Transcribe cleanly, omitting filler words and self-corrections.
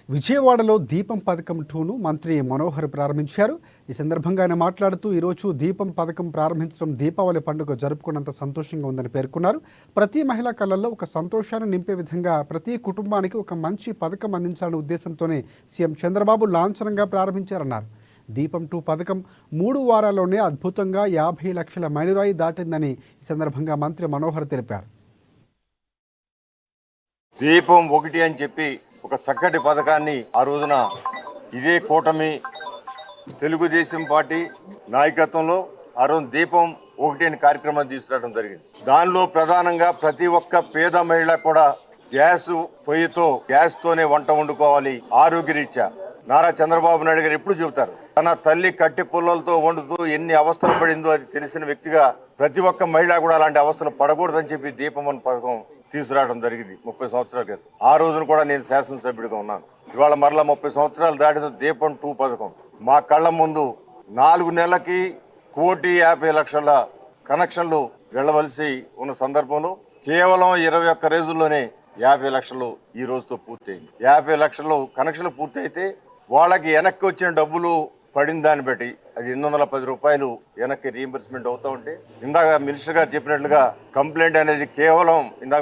విజయవాడలో దీపం పథకం 2ను మంత్రి మనోహర్ ప్రారంభించారు. ఈ సందర్భంగా ఆయన మాట్లాడుతూ ఈరోజు దీపం పథకం ప్రారంభించడం దీపావళి పండుగ జరుపుకున్నంత సంతోషంగా ఉందని పేర్కొన్నారు. ప్రతి మహిళా కళ్ళల్లో ఒక సంతోషాన్ని నింపే విధంగా ప్రతి కుటుంబానికి ఒక మంచి పథకం అందించాలనే ఉద్దేశంతోనే సీఎం చంద్రబాబు లాంఛనంగా ప్రారంభించారన్నారు. దీపం 2 పథకం 3 వారాల్లోనే అద్భుతంగా 50 లక్షల మైలురాయి దాటిందని ఈ సందర్భంగా మంత్రి మనోహర్ తెలిపారు. దీపం 1 అని చెప్పి ఒక చక్కటి పథకాన్ని ఆ రోజున ఇదే కూటమి తెలుగుదేశం పార్టీ నాయకత్వంలో ఆ రోజు దీపం 1 అని కార్యక్రమాన్ని తీసుకురావడం జరిగింది. దానిలో ప్రధానంగా ప్రతి ఒక్క పేద మహిళ కూడా గ్యాస్తోనే వంట వండుకోవాలి. ఆరోగ్యరీత్యా నారా చంద్రబాబు నాయుడు గారు ఎప్పుడు చెబుతారు, తన తల్లి కట్టె పుల్లలతో వండుతూ ఎన్ని అవస్థలు పడిందో అది తెలిసిన వ్యక్తిగా ప్రతి ఒక్క మహిళ కూడా అలాంటి అవస్థలు పడకూడదని చెప్పి దీపం 1 పథకం తీసుకురావడం జరిగింది 30 సంవత్సరాల క్రితం. ఆ రోజున కూడా నేను శాసనసభ్యుడిగా ఉన్నాను. ఇవాళ మరలా 30 సంవత్సరాలు దాటిన దీపం 2 పథకం మా కళ్ళ ముందు 4 నెలలకి 1,50,00,000 కనెక్షన్లు వెళ్ళవలసి ఉన్న సందర్భంలో కేవలం 21 రోజుల్లోనే 50 లక్షలు ఈ రోజుతో పూర్తయింది. 50 లక్షలు కనెక్షన్లు పూర్తయితే వాళ్ళకి వెనక్కి వచ్చిన డబ్బులు పడిన దాన్ని బట్టి అది 810 రూపాయలు వెనక్కి రీయింబర్స్మెంట్ అవుతూ ఉంటే, ఇందాక మినిస్టర్ గారు చెప్పినట్లుగా కంప్లైంట్ అనేది కేవలం ఇందాక